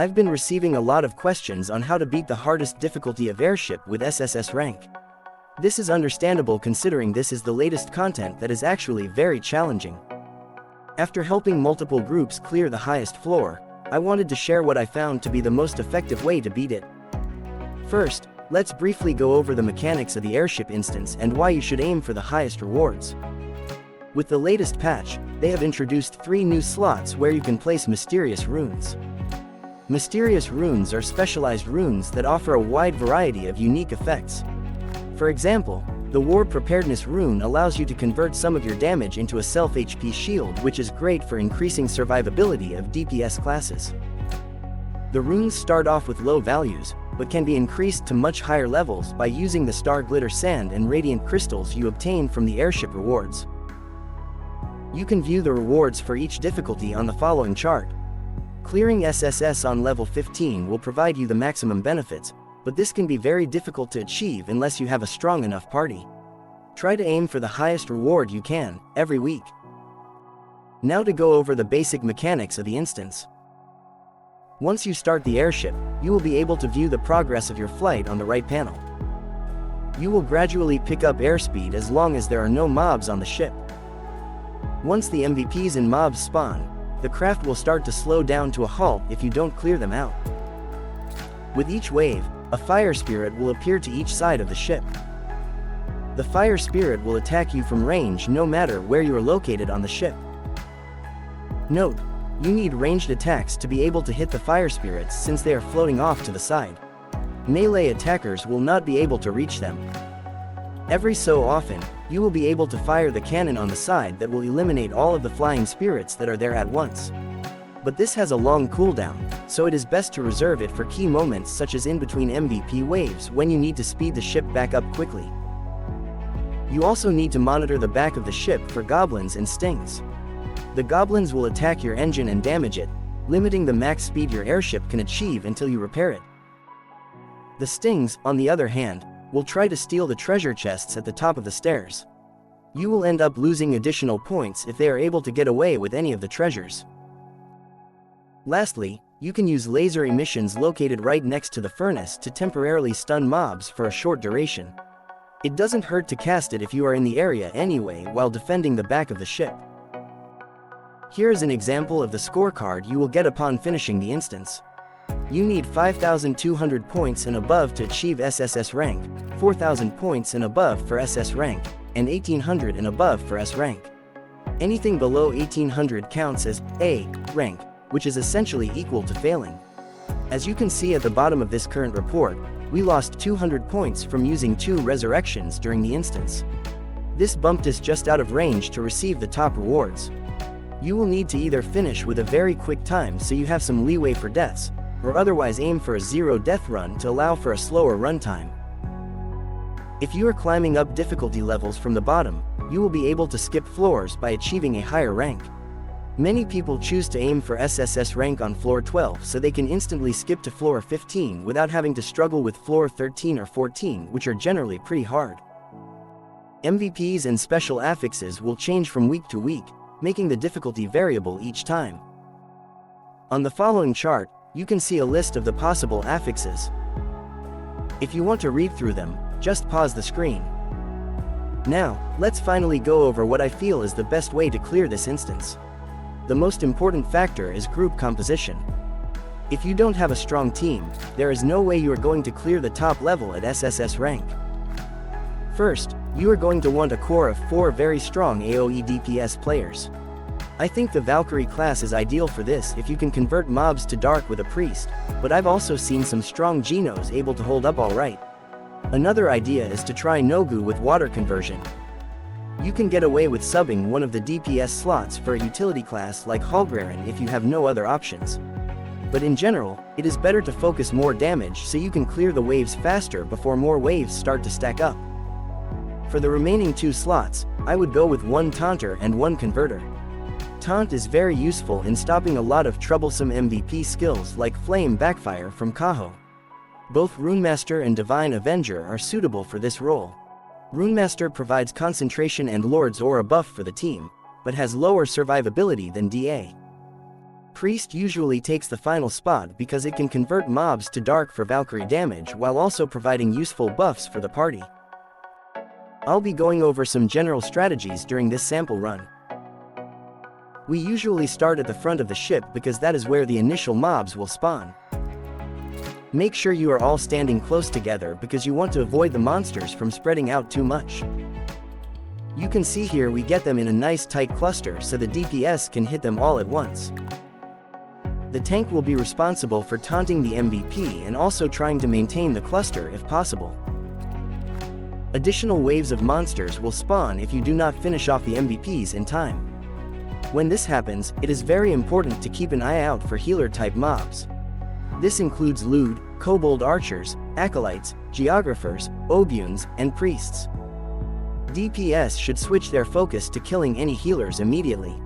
I've been receiving a lot of questions on how to beat the hardest difficulty of airship with SSS rank. This is understandable considering this is the latest content that is actually very challenging. After helping multiple groups clear the highest floor, I wanted to share what I found to be the most effective way to beat it. First, let's briefly go over the mechanics of the airship instance and why you should aim for the highest rewards. With the latest patch, they have introduced 3 new slots where you can place mysterious runes. Mysterious runes are specialized runes that offer a wide variety of unique effects. For example, the War Preparedness rune allows you to convert some of your damage into a self-HP shield, which is great for increasing survivability of DPS classes. The runes start off with low values, but can be increased to much higher levels by using the Star Glitter Sand and Radiant Crystals you obtain from the airship rewards. You can view the rewards for each difficulty on the following chart. Clearing SSS on level 15 will provide you the maximum benefits, but this can be very difficult to achieve unless you have a strong enough party. Try to aim for the highest reward you can, every week. Now to go over the basic mechanics of the instance. Once you start the airship, you will be able to view the progress of your flight on the right panel. You will gradually pick up airspeed as long as there are no mobs on the ship. Once the MVPs and mobs spawn, the craft will start to slow down to a halt if you don't clear them out. With each wave, a fire spirit will appear to each side of the ship. The fire spirit will attack you from range no matter where you are located on the ship. Note, you need ranged attacks to be able to hit the fire spirits since they are floating off to the side. Melee attackers will not be able to reach them. Every so often, you will be able to fire the cannon on the side that will eliminate all of the flying spirits that are there at once. But this has a long cooldown, so it is best to reserve it for key moments such as in between MVP waves when you need to speed the ship back up quickly. You also need to monitor the back of the ship for goblins and stings. The goblins will attack your engine and damage it, limiting the max speed your airship can achieve until you repair it. The stings, on the other hand, will try to steal the treasure chests at the top of the stairs. You will end up losing additional points if they are able to get away with any of the treasures. Lastly, you can use laser emissions located right next to the furnace to temporarily stun mobs for a short duration. It doesn't hurt to cast it if you are in the area anyway while defending the back of the ship. Here is an example of the scorecard you will get upon finishing the instance. You need 5,200 points and above to achieve SSS rank, 4,000 points and above for SS rank, and 1,800 and above for S rank. Anything below 1,800 counts as A rank, which is essentially equal to failing. As you can see at the bottom of this current report, we lost 200 points from using 2 resurrections during the instance. This bumped us just out of range to receive the top rewards. You will need to either finish with a very quick time so you have some leeway for deaths, or otherwise aim for a 0 death run to allow for a slower runtime. If you are climbing up difficulty levels from the bottom, you will be able to skip floors by achieving a higher rank. Many people choose to aim for SSS rank on floor 12 so they can instantly skip to floor 15 without having to struggle with floor 13 or 14, which are generally pretty hard. MVPs and special affixes will change from week to week, making the difficulty variable each time. On the following chart, you can see a list of the possible affixes. If you want to read through them, just pause the screen. Now, let's finally go over what I feel is the best way to clear this instance. The most important factor is group composition. If you don't have a strong team, there is no way you are going to clear the top level at SSS rank. First, you are going to want a core of 4 very strong AoE DPS players. I think the Valkyrie class is ideal for this if you can convert mobs to dark with a priest, but I've also seen some strong Genos able to hold up alright. Another idea is to try Nogu with water conversion. You can get away with subbing one of the DPS slots for a utility class like Hallgren if you have no other options. But in general, it is better to focus more damage so you can clear the waves faster before more waves start to stack up. For the remaining 2 slots, I would go with 1 Taunter and 1 Converter. Taunt is very useful in stopping a lot of troublesome MVP skills like Flame Backfire from Kaho. Both Runemaster and Divine Avenger are suitable for this role. Runemaster provides concentration and Lord's Aura buff for the team, but has lower survivability than DA. Priest usually takes the final spot because it can convert mobs to dark for Valkyrie damage while also providing useful buffs for the party. I'll be going over some general strategies during this sample run. We usually start at the front of the ship because that is where the initial mobs will spawn. Make sure you are all standing close together because you want to avoid the monsters from spreading out too much. You can see here we get them in a nice tight cluster so the DPS can hit them all at once. The tank will be responsible for taunting the MVP and also trying to maintain the cluster if possible. Additional waves of monsters will spawn if you do not finish off the MVPs in time. When this happens, it is very important to keep an eye out for healer-type mobs. This includes Lude, Kobold Archers, Acolytes, Geographers, Obunes, and Priests. DPS should switch their focus to killing any healers immediately.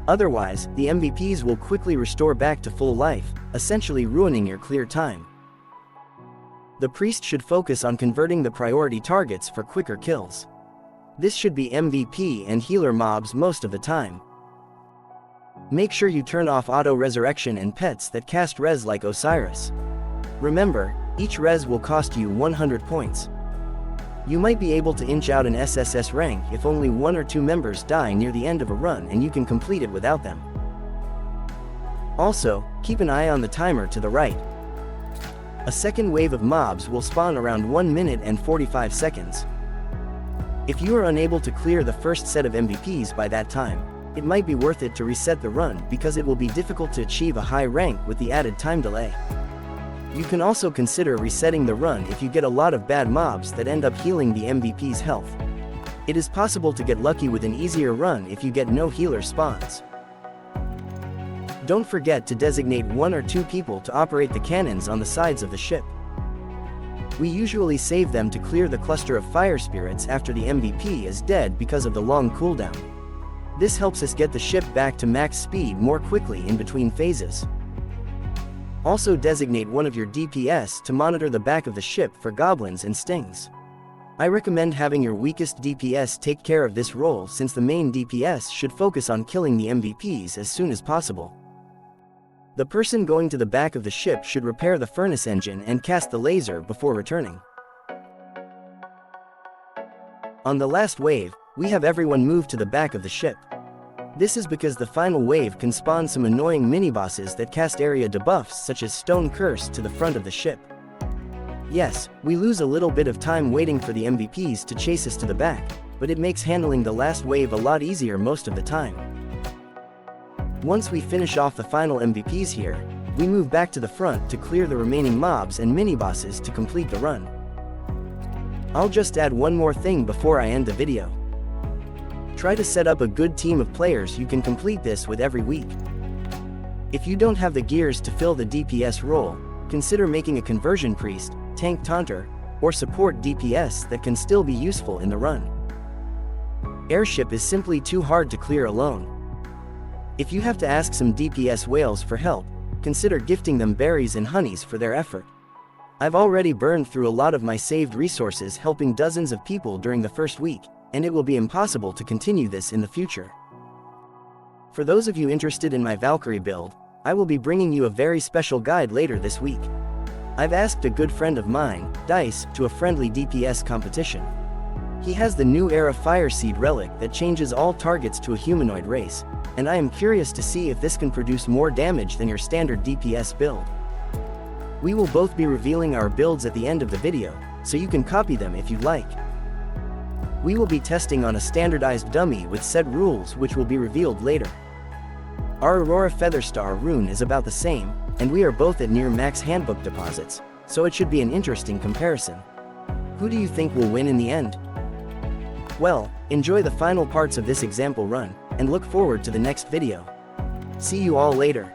Otherwise, the MVPs will quickly restore back to full life, essentially ruining your clear time. The Priest should focus on converting the priority targets for quicker kills. This should be MVP and healer mobs most of the time. Make sure you turn off auto-resurrection and pets that cast res like Osiris. Remember, each res will cost you 100 points. You might be able to inch out an SSS rank if only 1 or 2 members die near the end of a run and you can complete it without them. Also, keep an eye on the timer to the right. A second wave of mobs will spawn around 1 minute and 45 seconds. If you are unable to clear the first set of MVPs by that time, it might be worth it to reset the run because it will be difficult to achieve a high rank with the added time delay. You can also consider resetting the run if you get a lot of bad mobs that end up healing the MVP's health. It is possible to get lucky with an easier run if you get no healer spawns. Don't forget to designate 1 or 2 people to operate the cannons on the sides of the ship. We usually save them to clear the cluster of fire spirits after the MVP is dead because of the long cooldown. This helps us get the ship back to max speed more quickly in between phases. Also designate one of your DPS to monitor the back of the ship for goblins and stings. I recommend having your weakest DPS take care of this role since the main DPS should focus on killing the MVPs as soon as possible. The person going to the back of the ship should repair the furnace engine and cast the laser before returning. On the last wave, we have everyone move to the back of the ship. This is because the final wave can spawn some annoying mini-bosses that cast area debuffs such as Stone Curse to the front of the ship. Yes, we lose a little bit of time waiting for the MVPs to chase us to the back, but it makes handling the last wave a lot easier most of the time. Once we finish off the final MVPs here, we move back to the front to clear the remaining mobs and mini-bosses to complete the run. I'll just add one more thing before I end the video. Try to set up a good team of players you can complete this with every week. If you don't have the gears to fill the DPS role, consider making a conversion priest, tank taunter, or support DPS that can still be useful in the run. Airship is simply too hard to clear alone. If you have to ask some DPS whales for help, consider gifting them berries and honeys for their effort. I've already burned through a lot of my saved resources helping dozens of people during the first week, and it will be impossible to continue this in the future. For those of you interested in my Valkyrie build, I will be bringing you a very special guide later this week. I've asked a good friend of mine, Dice, to a friendly DPS competition. He has the new era Fireseed relic that changes all targets to a humanoid race, and I am curious to see if this can produce more damage than your standard DPS build. We will both be revealing our builds at the end of the video, so you can copy them if you'd like. We will be testing on a standardized dummy with set rules which will be revealed later. Our Aurora Featherstar rune is about the same, and we are both at near max handbook deposits, so it should be an interesting comparison. Who do you think will win in the end? Well, enjoy the final parts of this example run, and look forward to the next video. See you all later.